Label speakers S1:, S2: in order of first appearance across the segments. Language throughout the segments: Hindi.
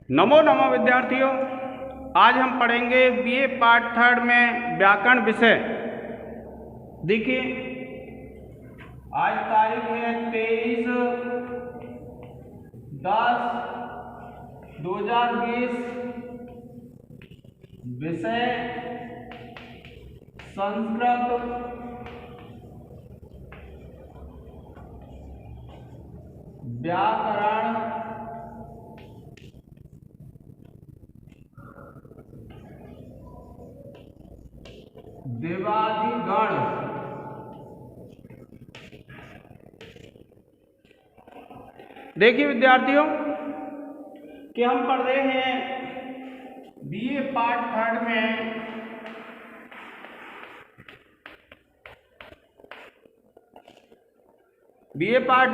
S1: नमो नमो विद्यार्थियों, आज हम पढ़ेंगे बीए पार्ट थर्ड में व्याकरण विषय। देखिए, आज तारीख है 23/10/2020। विषय संस्कृत। व्याकरण देवादिगण। देखिए विद्यार्थियों कि हम पढ़ रहे हैं बीए पार्ट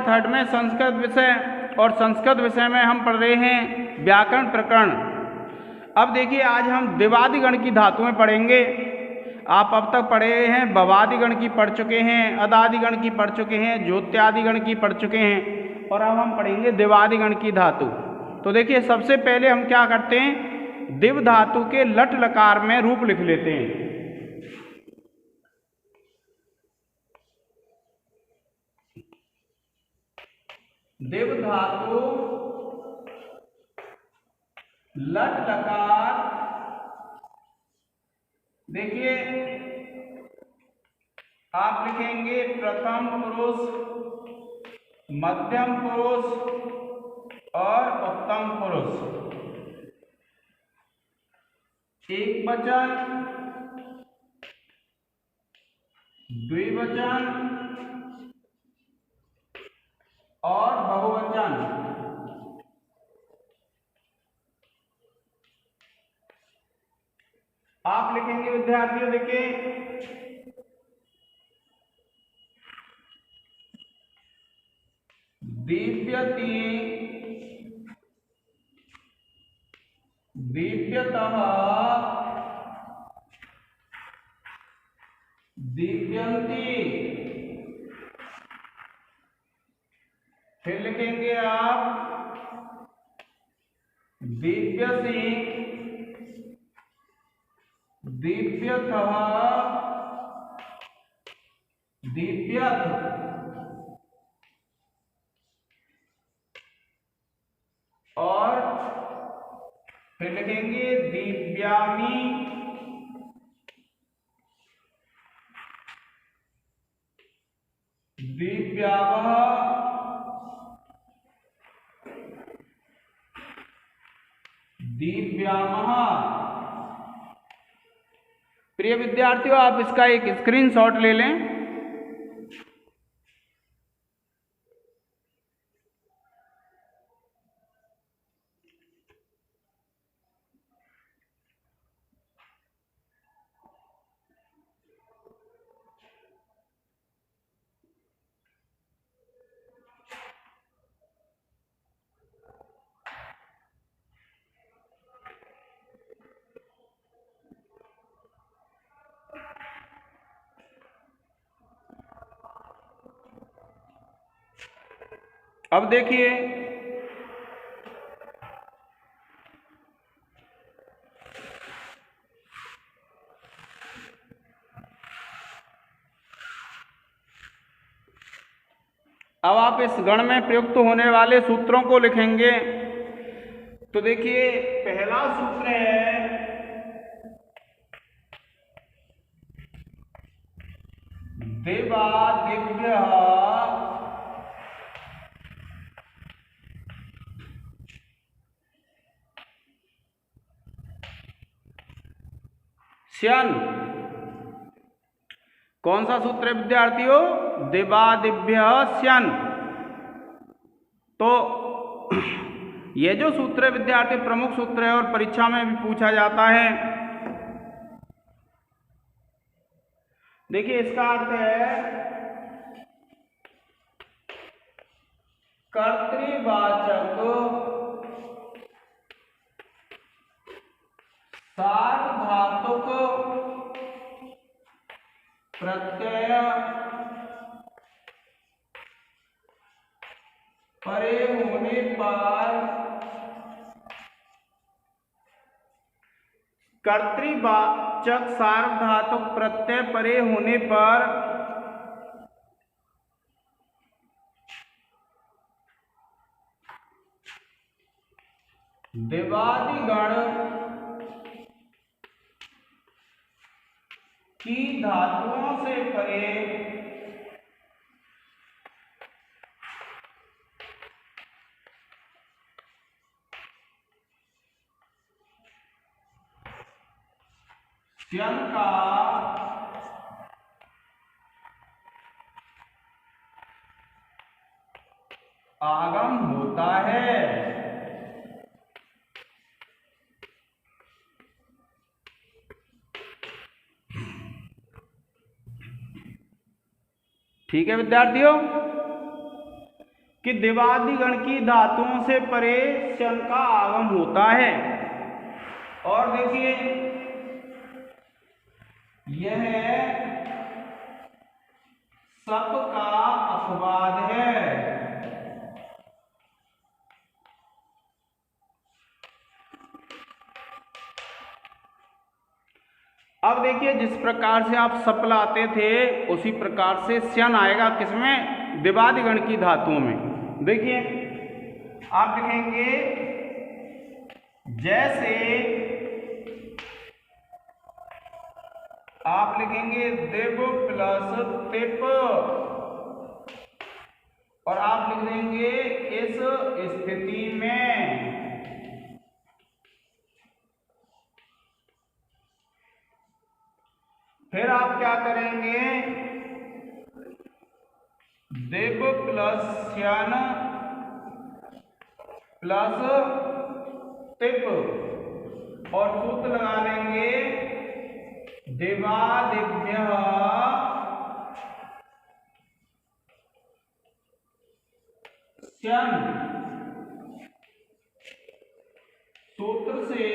S1: थर्ड में संस्कृत विषय, और संस्कृत विषय में हम पढ़ रहे हैं व्याकरण प्रकरण। अब देखिए, आज हम देवादिगण की धातुएं पढ़ेंगे। आप अब तक पढ़े हैं, भवादिगण की पढ़ चुके हैं, अदादिगण की पढ़ चुके हैं, ज्योत्यादिगण की पढ़ चुके हैं, और अब हम पढ़ेंगे देवादिगण की धातु। तो देखिए, सबसे पहले हम क्या करते हैं, दिव धातु के लट लकार में रूप लिख लेते हैं। दिव धातु लट लकार। देखिए, आप लिखेंगे प्रथम पुरुष, मध्यम पुरुष और उत्तम पुरुष। एक वचन, द्विवचन और बहुवचन। आप लिखेंगे विद्यार्थियों, देखिए, दीप्यति, दीप्यतः, दीप्यन्ति। फिर लिखेंगे आप दीप्यसि, दीप्यतः, दीप्यत। और फिर लिखेंगे दीप्यामि, दीप्यावः, दीप्यामः। प्रिय विद्यार्थियों, आप इसका एक स्क्रीनशॉट ले लें। अब देखिए, अब आप इस गण में प्रयुक्त होने वाले सूत्रों को लिखेंगे। तो देखिए, पहला सूत्र है देवादिभ्यः स्यन। कौन सा सूत्र है विद्यार्थियों? देवादिभ्यः स्यन। तो यह जो सूत्र है विद्यार्थी, प्रमुख सूत्र है और परीक्षा में भी पूछा जाता है। देखिए, इसका अर्थ है कर्तृवाचक सार्वधातुक प्रत्यय परे होने पर कर्तृवाचक सार्वधातुक प्रत्यय परे होने पर दिवादिगण की धातुओं से परे स्यन का आगम होता है। ठीक है विद्यार्थियों, कि दिवादिगण की धातुओं से परे स्यन का आगम होता है। और देखिए यह सप का अपवाद है। अब देखिए जिस प्रकार से आप सप लाते थे उसी प्रकार से स्यन आएगा किसमें? दिवादिगण की धातुओं में। देखिए आप लिखेंगे जैसे आप लिखेंगे दिव प्लस तिप और आप लिख देंगे इस स्थिति में। फिर आप क्या करेंगे? दिव प्लस स्यन प्लस तिप और सूत्र लगा लेंगे दिवादिभ्यः स्यन। सूत्र से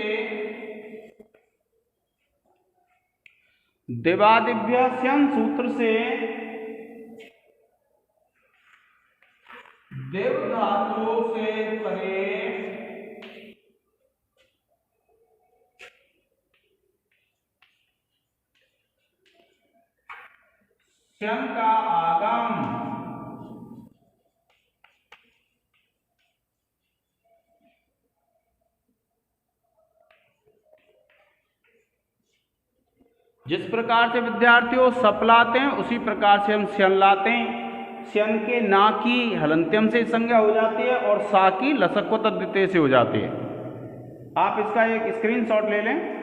S1: दिवादिभ्यः स्यन सूत्र से दिव धातु से परे स्यन का आगम जिस प्रकार से विद्यार्थियों सप लाते हैं उसी प्रकार से हम स्यन लाते हैं। स्यन के ना की हलंत्यम से संज्ञा हो जाती है और सा की लसक्व तद्धिते से हो जाती है। आप इसका एक स्क्रीनशॉट ले लें।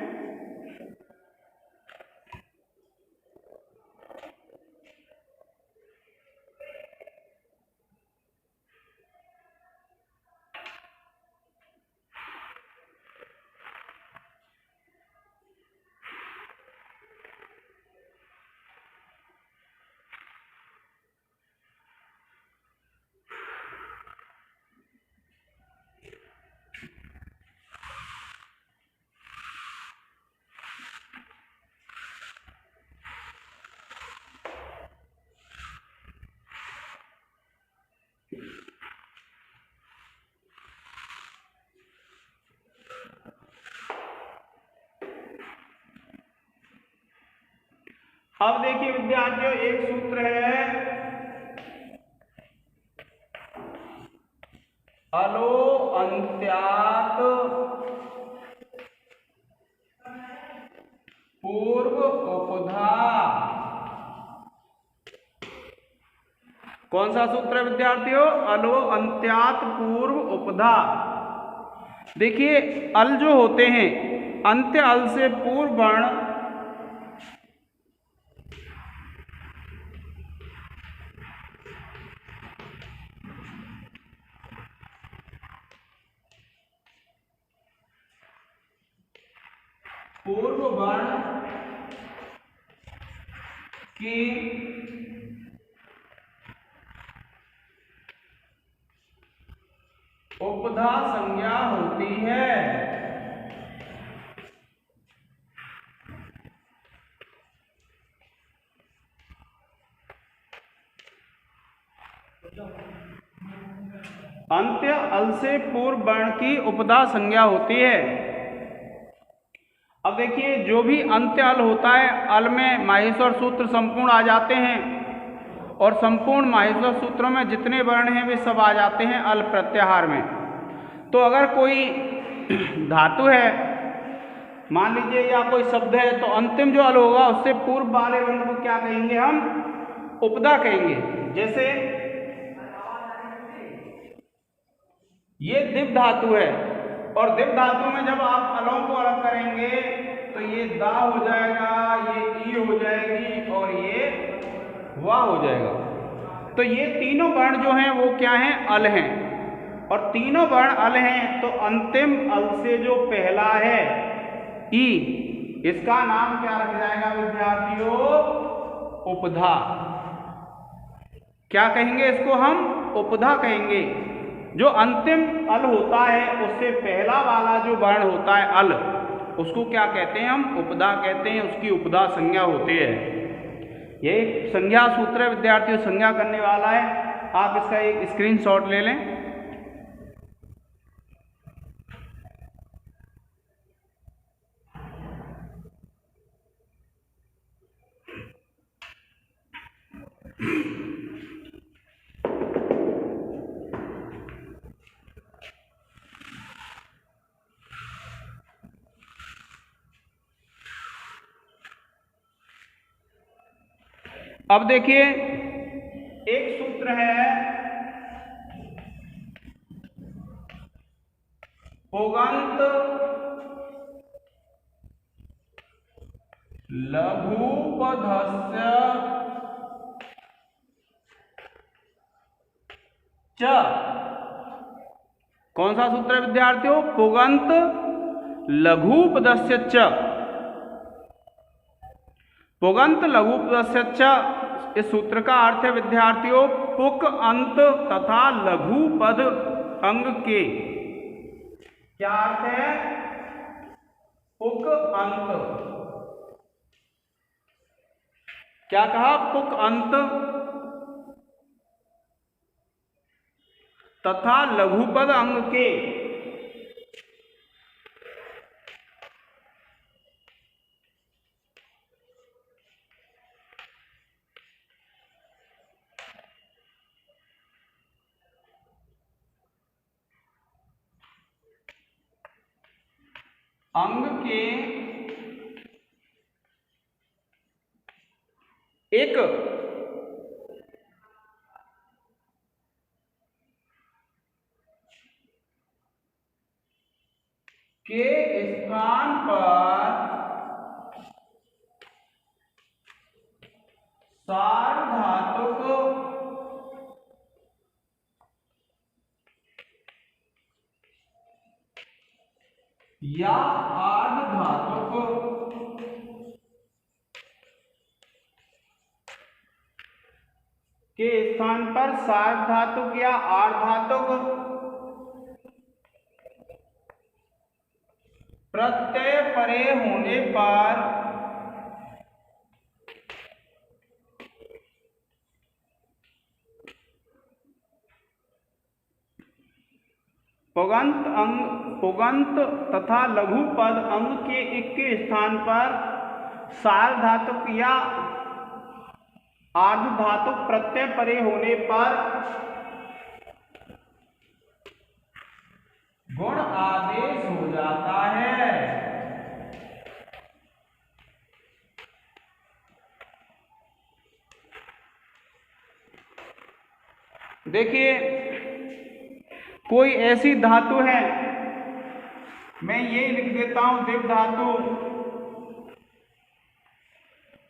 S1: अब देखिए विद्यार्थियों एक सूत्र है अलो अंत्यात पूर्व उपधा। कौन सा सूत्र है विद्यार्थियों? अलो अंत्यात पूर्व उपधा। देखिए अल जो होते हैं अंत्य अल से पूर्व वर्ण पूर्व वर्ण की उपधा संज्ञा होती है। अंत्य अल से पूर्व वर्ण की उपधा संज्ञा होती है। अब अब देखिए जो भी अंत्य अल होता है, अल में माहेश्वर सूत्र संपूर्ण आ जाते हैं और संपूर्ण माहेश्वर सूत्रों में जितने वर्ण हैं वे सब आ जाते हैं अल प्रत्याहार में। तो अगर कोई धातु है मान लीजिए या कोई शब्द है, तो अंतिम जो अल होगा उससे पूर्व वाले वर्ण को क्या कहेंगे हम? उपधा कहेंगे। जैसे ये दिव धातु है और दिव धातु में जब आप अलों को अलग करेंगे तो ये दा हो जाएगा, ये ई हो जाएगी और ये वाह हो जाएगा। तो ये तीनों वर्ण जो हैं वो क्या हैं? अल हैं। और तीनों वर्ण अल हैं तो अंतिम अल से जो पहला है ई, इसका नाम क्या रख जाएगा विद्यार्थियों? उपधा। क्या कहेंगे इसको हम? उपधा कहेंगे। जो अंतिम अल होता है उससे पहला वाला जो वर्ण होता है अल, उसको क्या कहते हैं हम? उपधा कहते हैं। उसकी उपधा संज्ञा होती है। ये एक संज्ञा सूत्र है विद्यार्थियों, संज्ञा करने वाला है। आप इसका एक स्क्रीनशॉट ले लें। अब देखिए एक सूत्र है पुगंत लघुपधस्य च। कौन सा सूत्र है विद्यार्थियों? पुगंत लघुपधस्य च। पुगंत लघुपधस्य च, इस सूत्र का अर्थ है विद्यार्थियों पुक अंत तथा लघु पद अंग के। क्या अर्थ है? पुक अंत। क्या कहा? पुक अंत तथा लघुपद अंग के। अंग के एक के स्थान पर सार्वधातुक या आर्धधातुक के स्थान पर सार्वधातुक या आर्धधातुक प्रत्यय परे होने पर पुगंत तथा लघु पद अंग के एक के स्थान पर सार्वधातुक या आर्धधातुक प्रत्यय परे होने पर गुण आदेश हो जाता है। देखिए कोई ऐसी धातु है, मैं यही लिख देता हूं दिव धातु,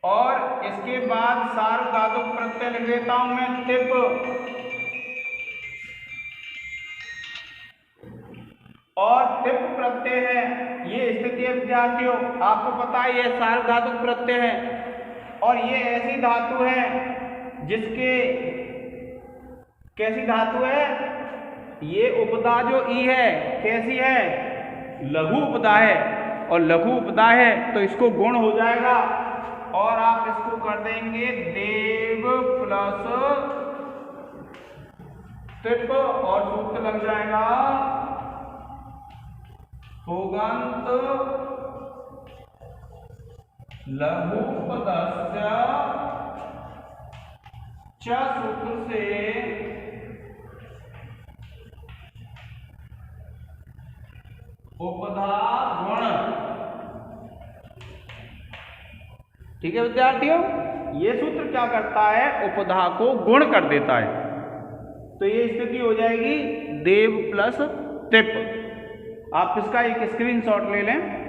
S1: और इसके बाद सार्वधातुक प्रत्यय लिख देता हूं मैं तिप, और तिप प्रत्यय है। ये स्थिति है विद्यार्थियों, आपको पता है ये सार्वधातुक प्रत्यय है। और ये ऐसी धातु है जिसके, कैसी धातु है? ये उपधा जो ई है कैसी है? लघु उपधा है। और लघु उपधा है तो इसको गुण हो जाएगा और आप इसको कर देंगे देव प्लस तिप और सूत्र लग जाएगा पुगंत लघुपदस्य च सूत्र से उपधा गुण। ठीक है विद्यार्थियों, ये सूत्र क्या करता है, उपधा को गुण कर देता है। तो ये स्थिति हो जाएगी देव प्लस तिप। आप इसका एक स्क्रीनशॉट ले लें।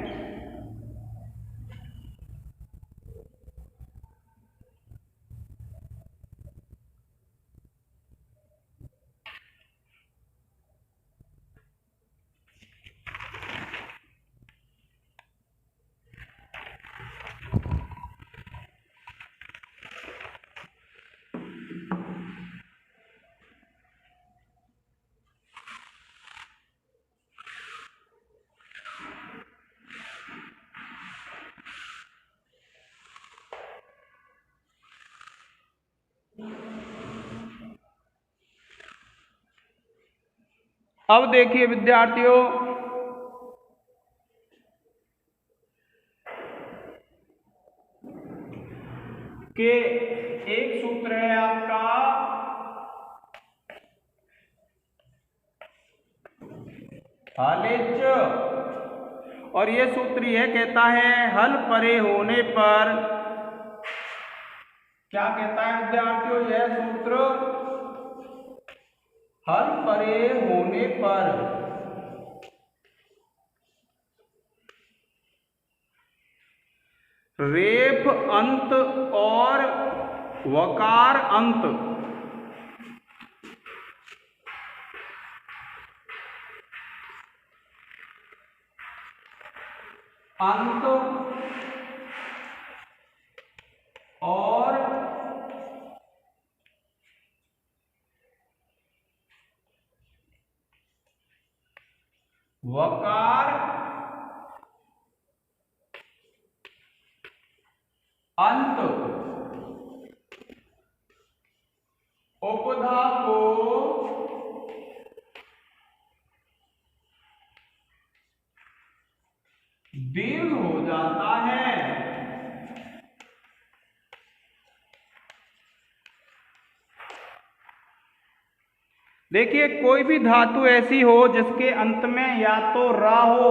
S1: अब देखिए विद्यार्थियों, कि एक सूत्र है आपका हालेच, और ये सूत्र यह कहता है हल परे होने पर, क्या कहता है विद्यार्थियों, यह सूत्र हल परे होने पर रेफ अंत और वकार अंत और वकार अंत उपधा को दीर्घ हो जाता है। देखिए, कोई भी धातु ऐसी हो जिसके अंत में या तो रा हो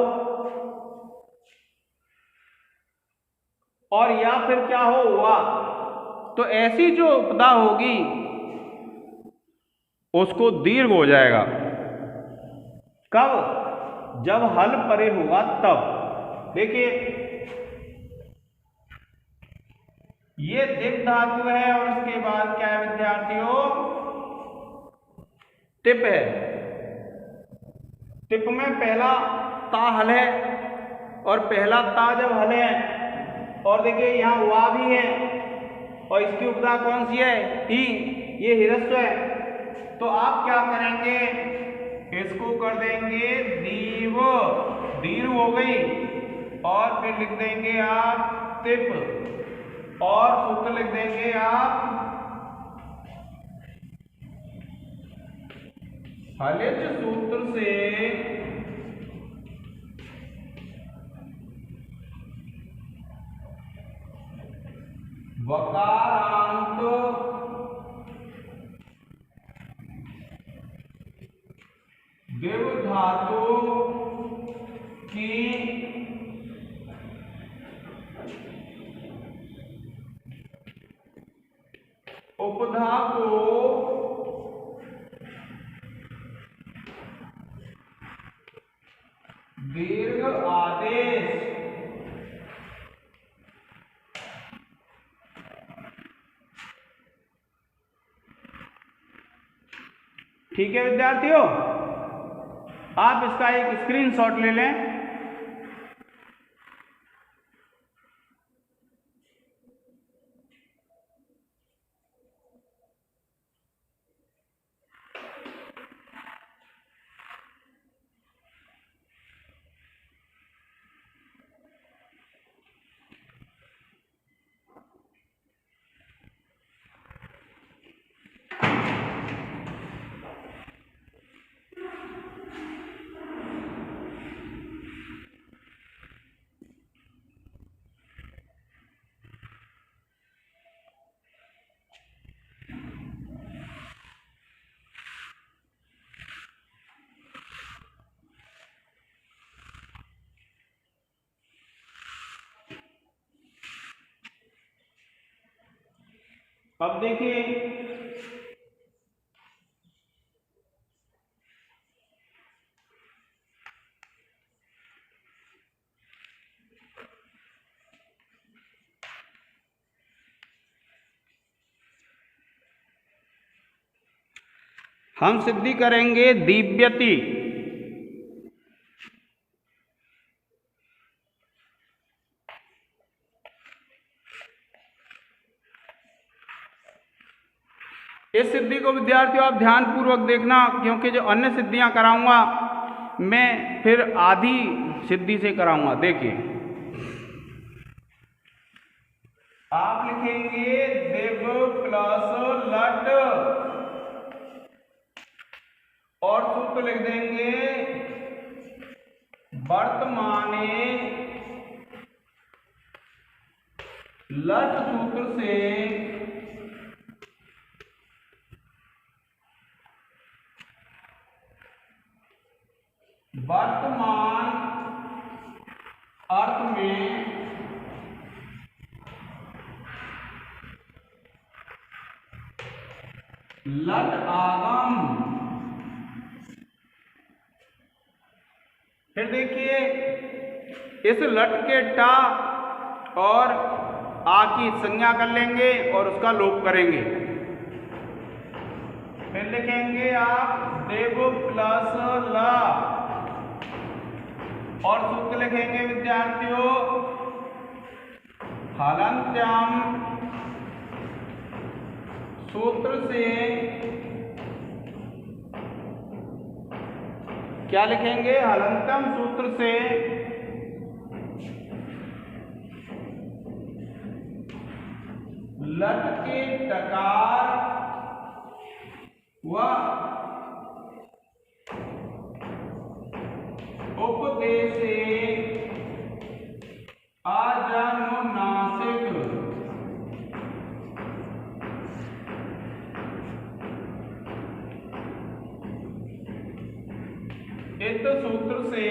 S1: और या फिर क्या हो, वा, तो ऐसी जो उपधा होगी उसको दीर्घ हो जाएगा। कब? जब हल परे होगा तब। देखिए, ये दिक् धातु है और उसके बाद क्या है विद्यार्थियों, टिप है। टिप में पहला ता हल है और पहला ता जब हल है, और देखिए यहाँ वा भी है और इसकी उपधा कौन सी है, ई, ये हिरस्व है। तो आप क्या करेंगे, इसको कर देंगे दीव, दीर्घ हो गई, और फिर लिख देंगे आप तिप, और सूत्र लिख देंगे आप हलिज सूत्र से वकारांत दिव धातु की उपधा को दीर्घ आदेश। ठीक है विद्यार्थियों, आप इसका एक स्क्रीनशॉट ले लें। अब देखिए हम सिद्धि करेंगे दिव्यति। इस सिद्धि को विद्यार्थियों आप ध्यान पूर्वक देखना, क्योंकि जो अन्य सिद्धियां कराऊंगा मैं फिर आधी सिद्धि से कराऊंगा। देखिए आप लिखेंगे देव प्लस लट और सूत्र लिख देंगे वर्तमाने लट सूत्र से वर्तमान अर्थ में लट आगम। फिर देखिए इस लट के टा और आ की संज्ञा कर लेंगे और उसका लोप करेंगे। फिर लिखेंगे आप देव प्लस ला और सूत्र लिखेंगे विद्यार्थियों हलन्त्यम सूत्र से क्या लिखेंगे हलन्त्यम सूत्र से लट के टकार व उपदेशे अजानुनासिक इस सूत्र से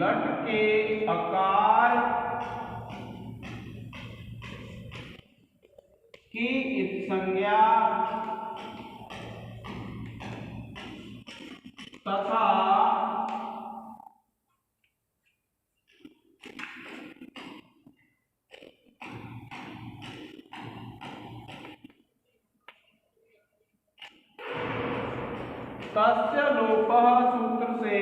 S1: लट के आकार की संज्ञा तथा तस्य लोपः सूत्र से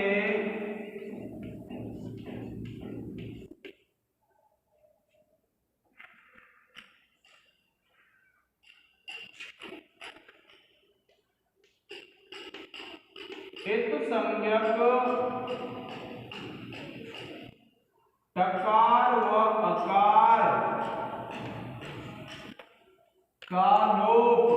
S1: इत संज्ञक टकार व अकार का लोप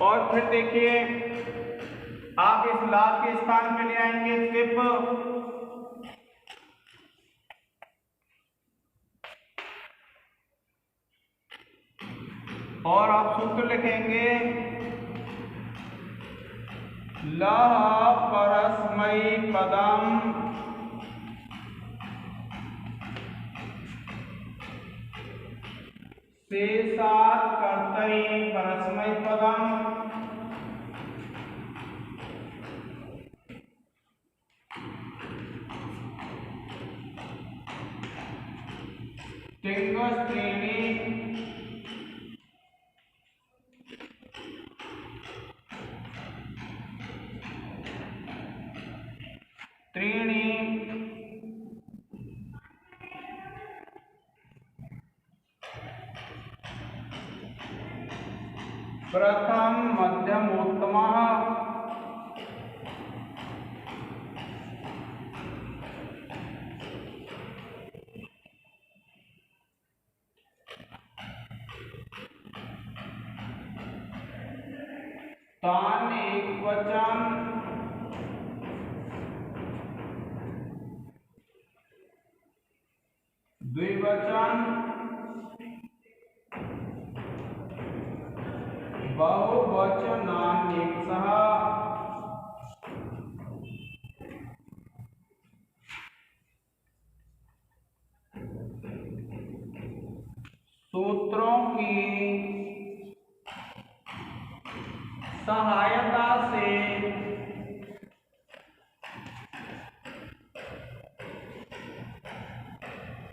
S1: और फिर देखिए आप इस लाभ के स्थान में ले आएंगे स्किप और आप सूत्र लिखेंगे लह परस्मैपदम शेषात् कर्तरि परस्मैपदम तिंगस्त्रीणि त्रीणि प्रथम मध्यमोत्तमः तान एकवचन द्विवचन बहुवचनान्येकशः की सहायता से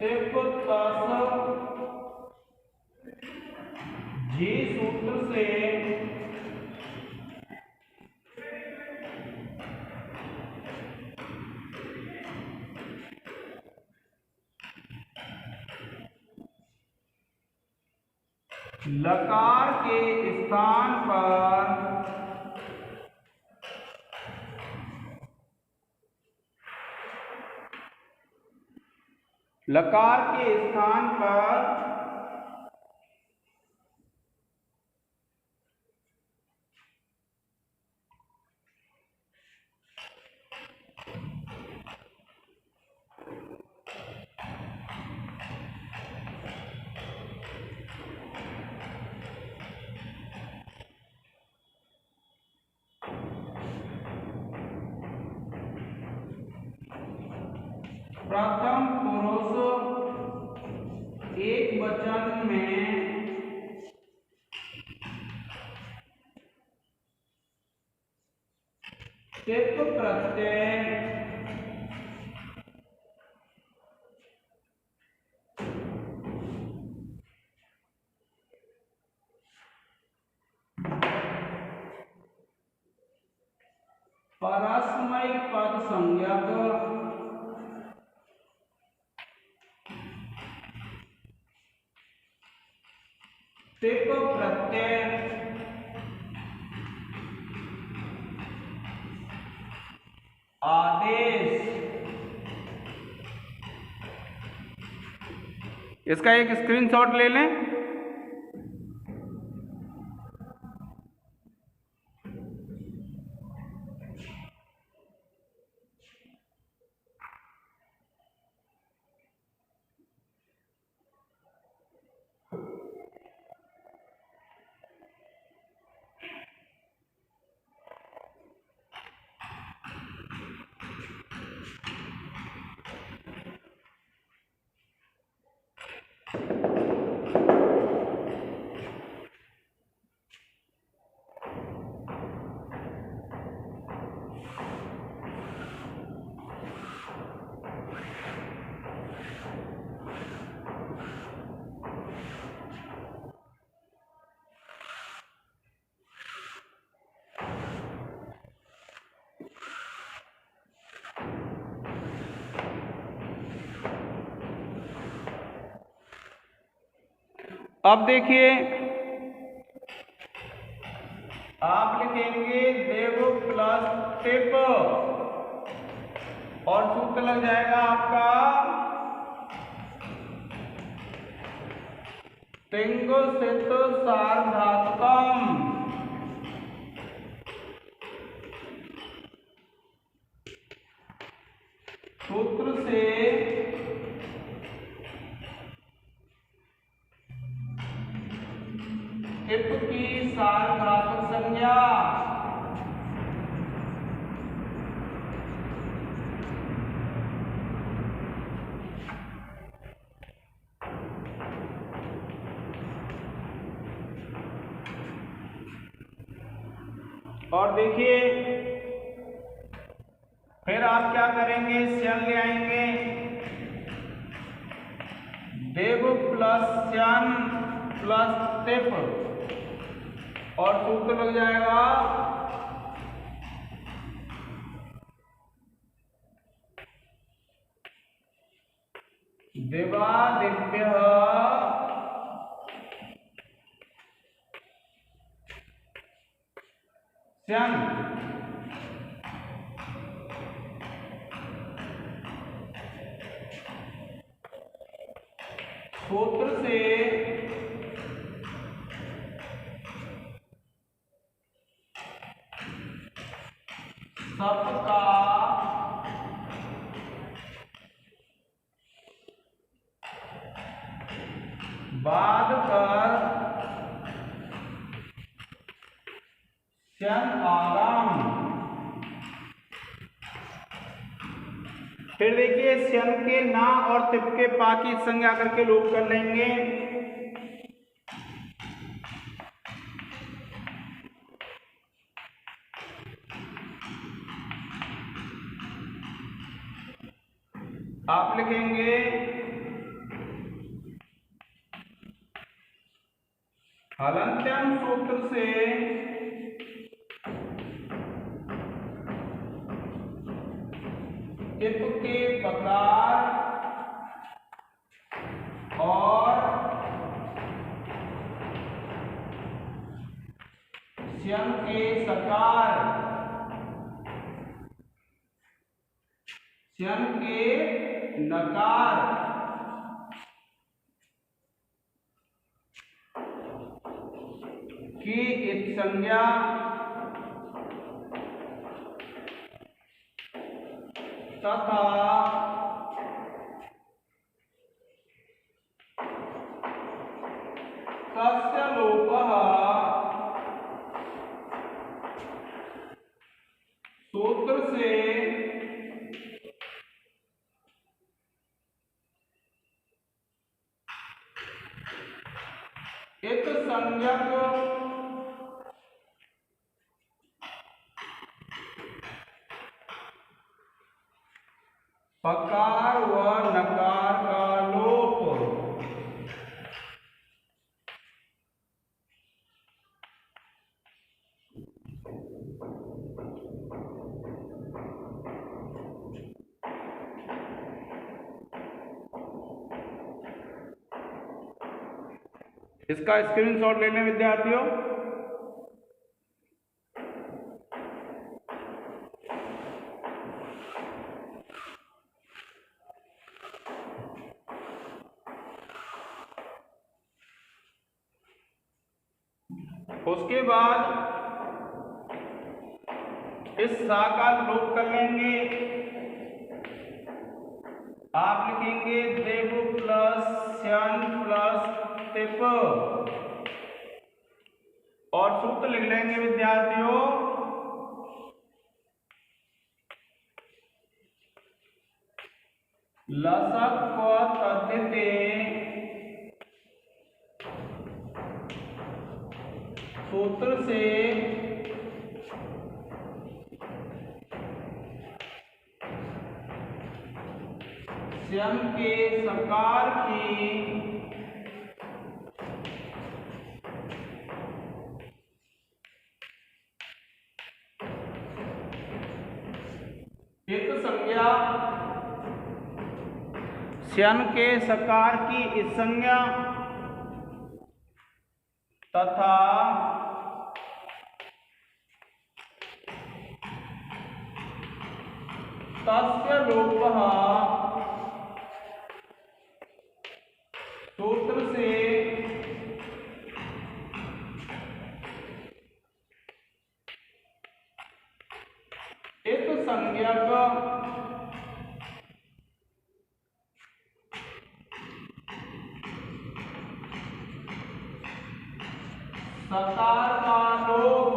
S1: टिप तस जी सूत्र से लकार के स्थान पर प्रथम पुरुष एकवचन में टिप प्रत्यय परस्मैक पद संज्ञक टिप प्रत्यय आदेश। इसका एक स्क्रीनशॉट ले लें। अब देखिए आप लिखेंगे देव प्लस टिप और सूत्र लग जाएगा आपका तिंगुसित सार्वधातुकम। सूत्र से टिप की सार्वधातुक संज्ञा और देखिए फिर आप क्या करेंगे, श्यन ले आएंगे, देव प्लस श्यन प्लस टिप और सूत्र लग जाएगा देवादिभ्य श्यन। सूत्र से सप का बाद कर श्यन आगम। फिर देखिए श्यन के ना और तिप के पा की संज्ञा करके लोप कर लेंगे। आप लिखेंगे हलन्त्यम सूत्र से टिप के प्रकार और स्यं के सकार, स्यं के नकार की इत्संज्ञा तथा तस्य लोपः सूत्र से इत संज्ञक पकार व नकार का लोप। इसका स्क्रीनशॉट ले लें विद्यार्थियों। उसके बाद इस सा का लोप कर लेंगे। आप लिखेंगे देव प्लस श्यन प्लस टिप और सूत्र लिख लेंगे विद्यार्थियों लसक व तद्धिते सूत्र से स्यं के सकार की इत संज्ञा, स्यं के सकार की इस संज्ञा तथा तस्य लोपः सूत्र से इत संज्ञक सकार का लोप।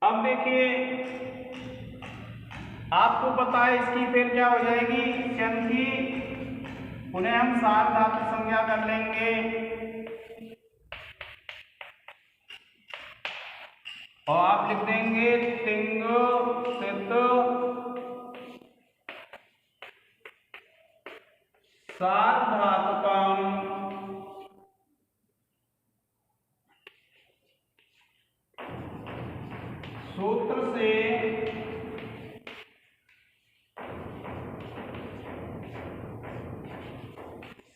S1: अब देखिए आपको पता है इसकी फिर क्या हो जाएगी, स्यं की उन्हें हम सार धातु संज्ञा कर लेंगे और आप लिख देंगे तिंग सित सार धातुकम सूत्र से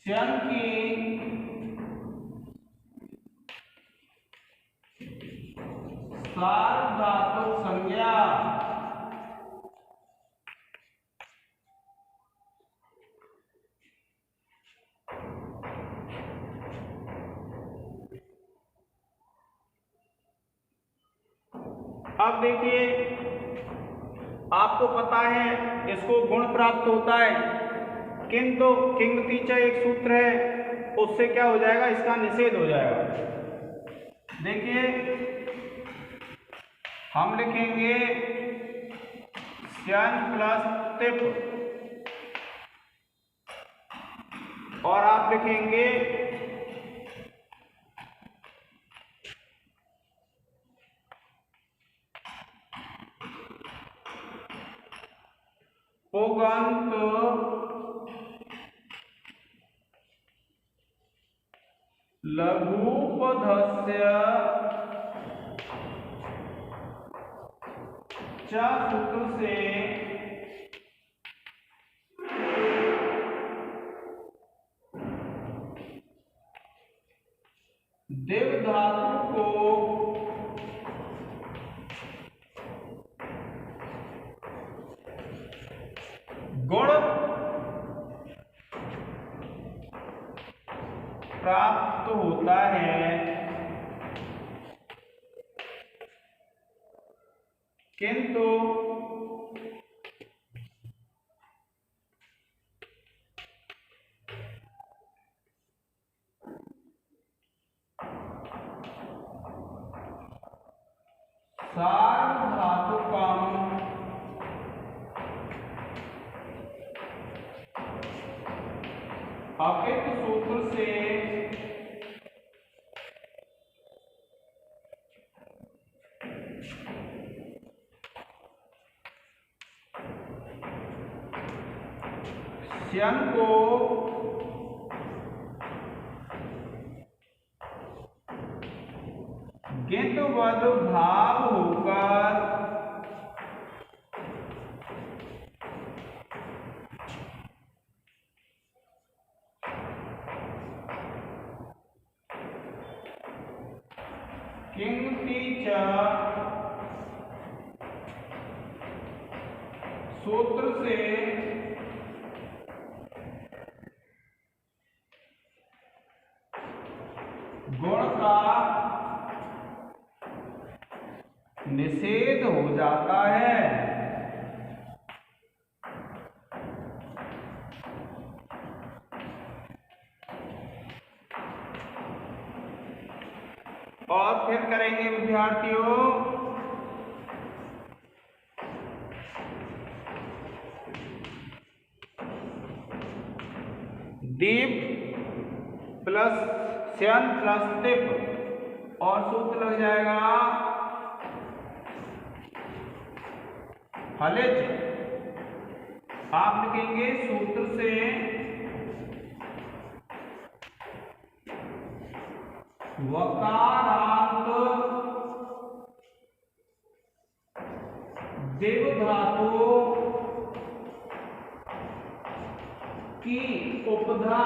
S1: स्यं की सार धातुक संज्ञा अब देखिए आपको पता है इसको गुण प्राप्त होता है, किंतु किंगतीचा एक सूत्र है उससे क्या हो जाएगा, इसका निषेध हो जाएगा। देखिए हम लिखेंगे स्यन प्लस तिप, और आप लिखेंगे पुगंत लघुपधस्य च सूत्र से दिव धातु को गुण प्राप्त होता है, किंतु सार्वधातुकम अपित सूत्र से श्यन को गिंतवद भाव होकर किंगति च सूत्र से गुण का निषेध हो जाता है। और फिर करेंगे विद्यार्थियों दीप प्लस श्यन प्लस तिप, और सूत्र लग जाएगा हलिज। आप लिखेंगे सूत्र से वकारांत दिव धातु की उपधा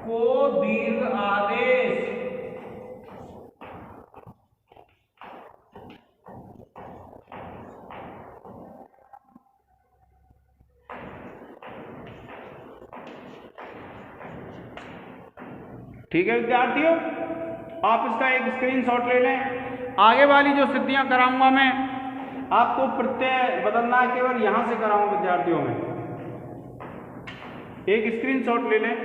S1: को दीर्घ आदेश ठीक है विद्यार्थियों, आप इसका एक स्क्रीनशॉट ले लें। आगे वाली जो सिद्धियां कराऊंगा मैं आपको प्रत्यय बदलना है, केवल यहां से कराऊंगा विद्यार्थियों में, एक स्क्रीनशॉट ले लें।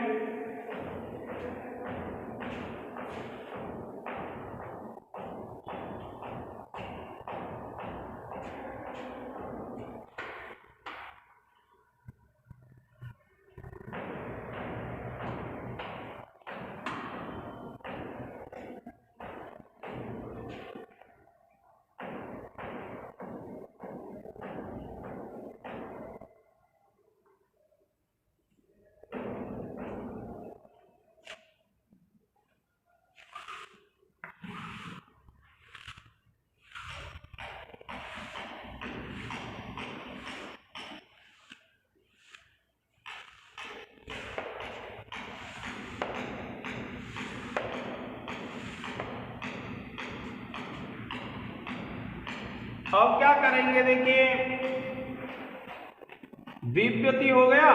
S1: अब क्या करेंगे देखिए, द्विव्यति हो गया,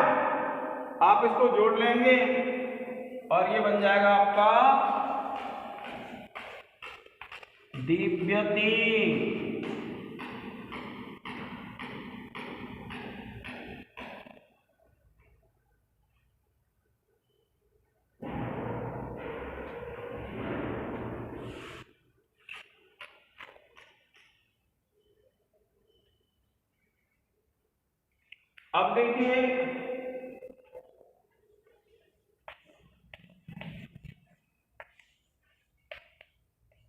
S1: आप इसको जोड़ लेंगे और ये बन जाएगा आपका द्विव्यति। अब देखिए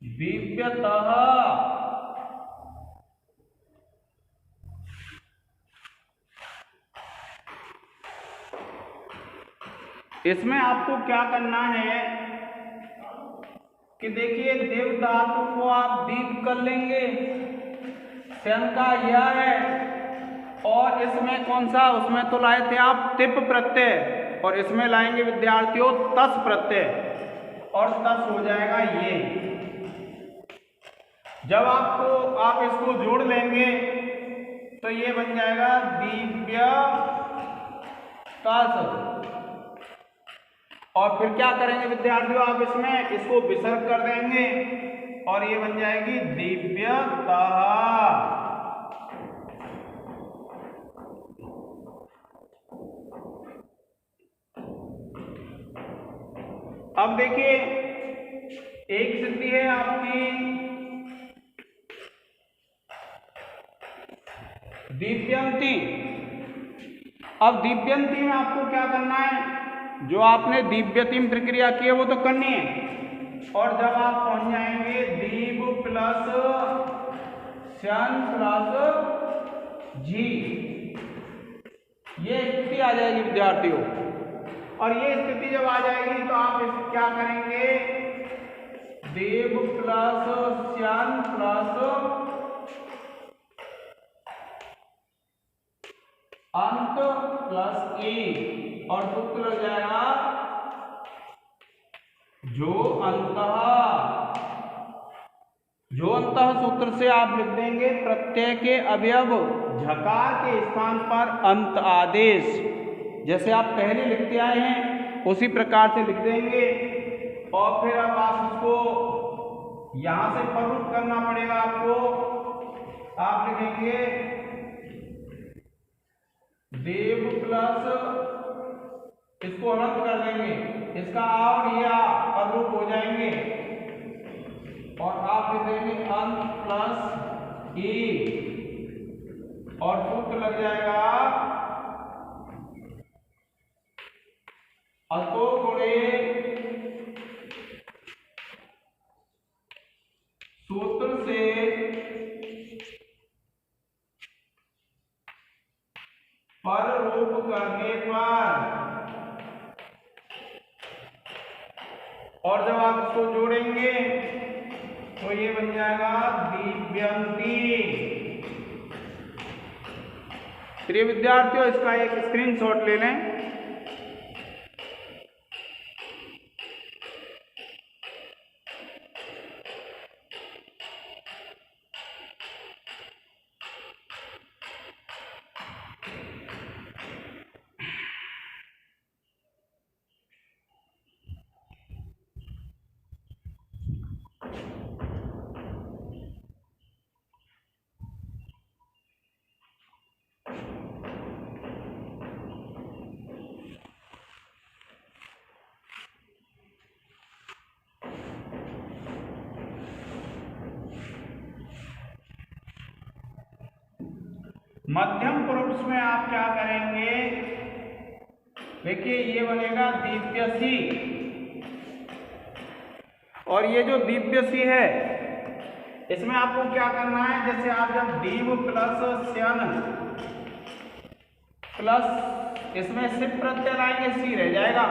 S1: दिव्यतः, इसमें आपको क्या करना है कि देखिए देव धातु को आप दीप कर लेंगे, शन का यह है, और इसमें कौन सा, उसमें तो लाए थे आप तिप प्रत्यय, और इसमें लाएंगे विद्यार्थियों तस प्रत्यय, और तस हो जाएगा ये। जब आप इसको जोड़ लेंगे तो ये बन जाएगा दिव्य तस। और फिर क्या करेंगे विद्यार्थियों, आप इसमें इसको विसर्ग कर देंगे और ये बन जाएगी दिव्यतः। अब देखिए एक स्थिति है आपकी दीप्यंती। अब दीप्यंती में आपको क्या करना है, जो आपने दिव्यतिम प्रक्रिया की है वो तो करनी है, और जब आप पहुंच जाएंगे दीप प्लस शन प्लस जी, ये स्थिति आ जाएगी विद्यार्थियों। और ये स्थिति जब आ जाएगी तो आप इस क्या करेंगे, देव प्लस शन प्लस अंत प्लस ए, और सूत्र लग जाएगा जो अंतः सूत्र से आप लिख देंगे प्रत्यय के अवयव झकार के स्थान पर अंत आदेश, जैसे आप पहले लिखते आए हैं उसी प्रकार से लिख देंगे। और फिर अब आप उसको यहां से प्ररूप करना पड़ेगा आपको। आप लिखेंगे देव प्लस, इसको रद्द कर देंगे, इसका आ और ये आ प्ररूप हो जाएंगे, और आप लिख देंगे अंत प्लस ए, और सूत्र लग जाएगा अतो गुणे सूत्र से पर रूप करने पर, और जब आप इसको जोड़ेंगे तो ये बन जाएगा दिव्यंती। प्रिय विद्यार्थियों इसका एक स्क्रीनशॉट ले लें। मध्यम पुरुष में आप क्या करेंगे, देखिए ये बनेगा दिव्यसी, और ये जो दिव्यसी है इसमें आपको क्या करना है, जैसे आप जब दीव प्लस शन प्लस इसमें सिप प्रत्यय लाएंगे सी रह जाएगा,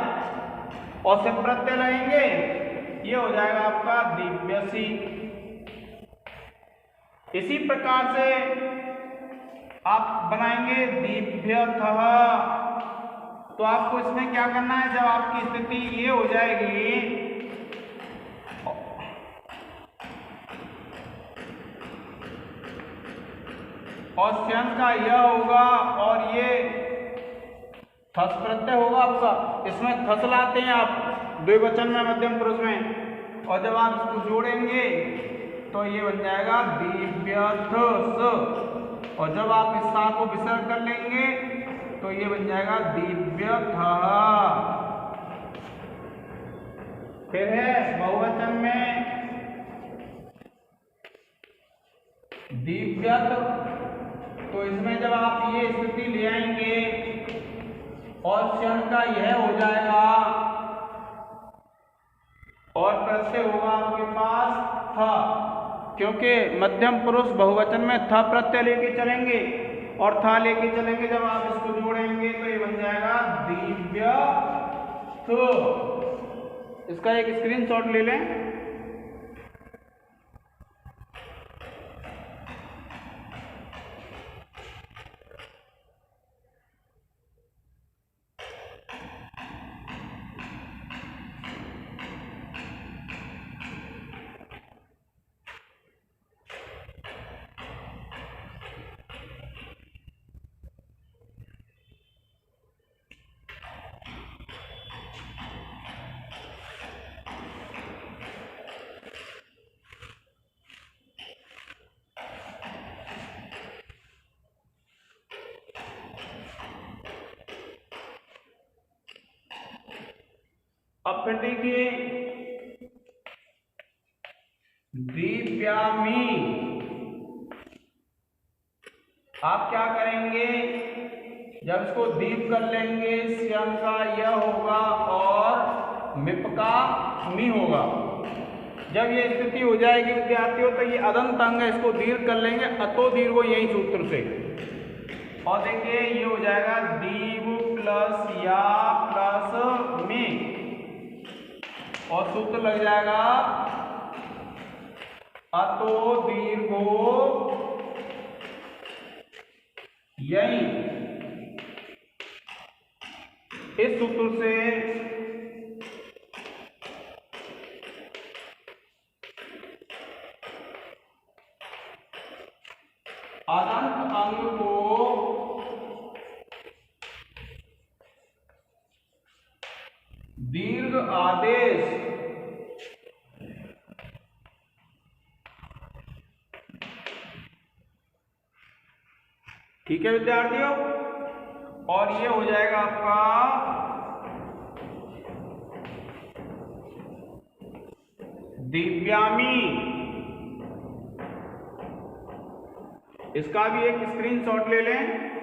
S1: और सिप प्रत्यय लाएंगे ये हो जाएगा आपका दिव्यसी। इसी प्रकार से आप बनाएंगे दिव्यतः। तो आपको इसमें क्या करना है, जब आपकी स्थिति ये हो जाएगी और शन का यह होगा और ये थस प्रत्यय होगा आपका, इसमें थस लाते हैं आप द्विवचन में मध्यम पुरुष में, और जब आप इसको जोड़ेंगे तो ये बन जाएगा दिव्यथस, और जब आप इस सा को विसर्ग कर लेंगे तो ये बन जाएगा दिव्यथा। फिर है बहुवचन में दिव्यत, तो इसमें जब आप ये स्थिति ले आएंगे और क्षण का यह हो जाएगा और प्रत्यय होगा आपके पास था, क्योंकि मध्यम पुरुष बहुवचन में था प्रत्यय लेके चलेंगे और था लेके चलेंगे। जब आप इसको जोड़ेंगे तो ये बन जाएगा दिव्य। तो इसका एक स्क्रीनशॉट ले लें। अब फिर देखिए दिव्यामी, आप क्या करेंगे, जब इसको दीप कर लेंगे श्याम का यह होगा और मिप का मी होगा। जब ये स्थिति हो जाएगी विद्यार्थियों तो ये अदंत अंग है, इसको दीर्घ कर लेंगे अतो दीर्घ यही सूत्र से, और देखिए ये हो जाएगा दीव प्लस या प्लस मी, और सूत्र लग जाएगा अतो दीर्घो यही। इस सूत्र से अदंत अंग को दीर्घ आदेश ठीक है विद्यार्थियों, और ये हो जाएगा आपका दिव्यामी। इसका भी एक स्क्रीनशॉट ले लें।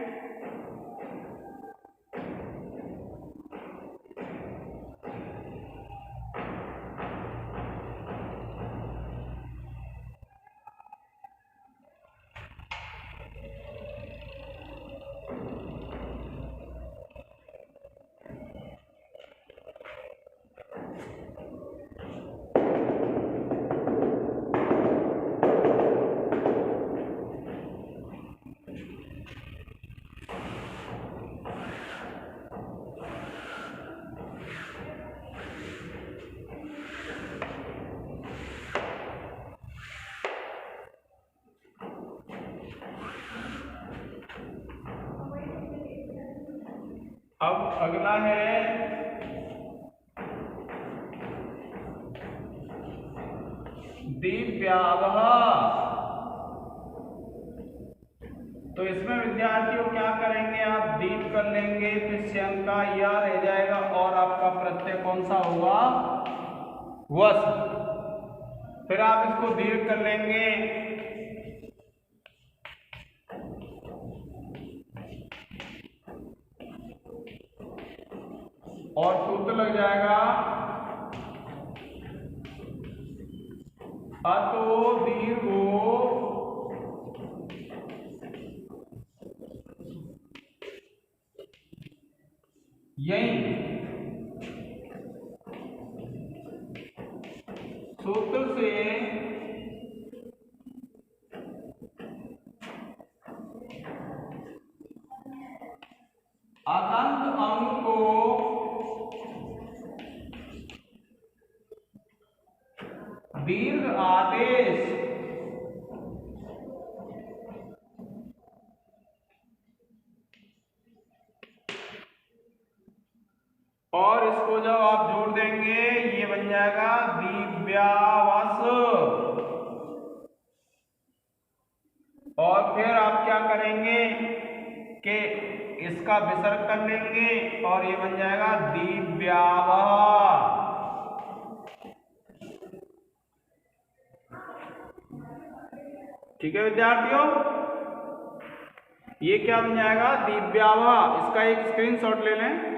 S1: अब अगला है दिव्यावह। तो इसमें विद्यार्थियों क्या करेंगे, आप दीप कर लेंगे, फिर श्यं का या रह जाएगा और आपका प्रत्यय कौन सा होगा, वस। फिर आप इसको दीर्घ कर लेंगे और सूत्र लग जाएगा अतो दीर्घो यही। सूत्र से अदंत अंग को दीर्घ आदेश और इसको जब आप जोड़ देंगे ये बन जाएगा दिव्यावस। और फिर आप क्या करेंगे कि इसका विसर्ग कर लेंगे और ये बन जाएगा दिव्यावह। ठीक है विद्यार्थियों, ये क्या बन जाएगा? दिव्याभा। इसका एक स्क्रीनशॉट ले लें।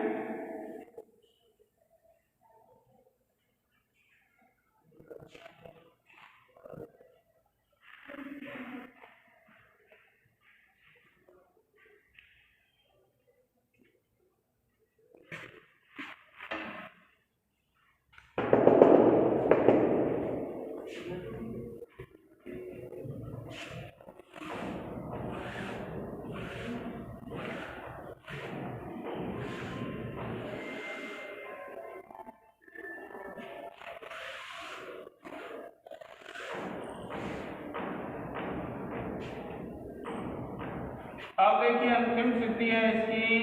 S1: अब देखिए अंतिम सिद्धि है इसकी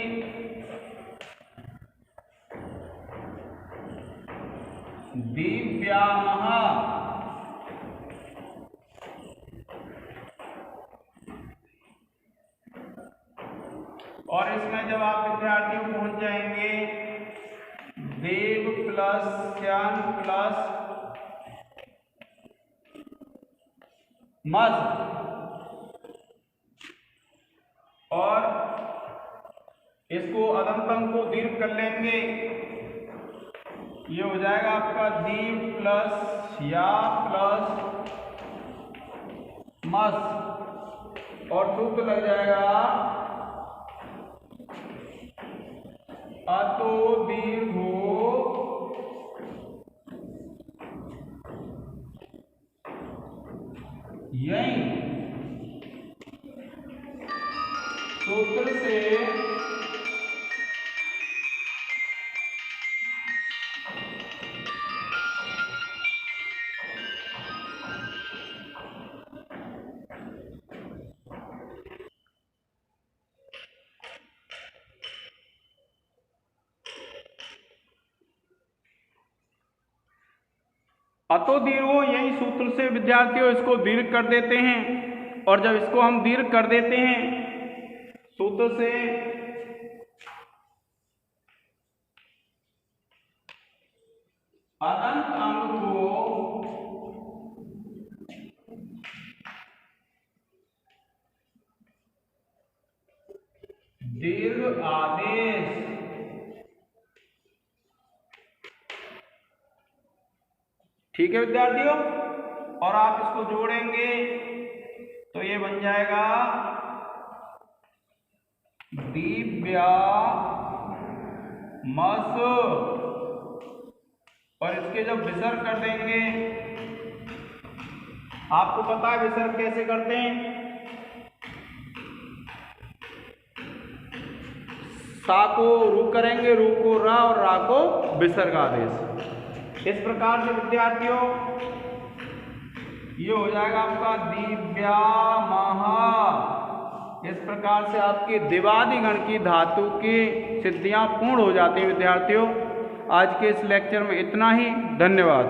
S1: दिव्यामः। और इसमें जब आप विद्यार्थियों पहुंच जाएंगे देव प्लस श्याम प्लस मस, और इसको अदंतम को दीर्घ कर लेंगे। ये हो जाएगा आपका दीव प्लस या प्लस मस, और सूत्र लग जाएगा अतो दीर्घो यहीं सूत्र से अतो दीर्घो, यही सूत्र से विद्यार्थियों इसको दीर्घ कर देते हैं। और जब इसको हम दीर्घ कर देते हैं सूत्र से, अनंत अंग को दीर्घ आदेश ठीक है विद्यार्थियों। और आप इसको जोड़ेंगे तो ये बन जाएगा दिव्या मस, और इसके जब विसर्ग कर देंगे, आपको पता है विसर्ग कैसे करते हैं, सा को रू करेंगे, रू को रा और रा को विसर्ग आदेश। इस प्रकार से विद्यार्थियों ये हो जाएगा आपका दिव्यामः। इस प्रकार से आपकी दिवादि गण की धातु की सिद्धियां पूर्ण हो जाती हैं विद्यार्थियों। आज के इस लेक्चर में इतना ही। धन्यवाद।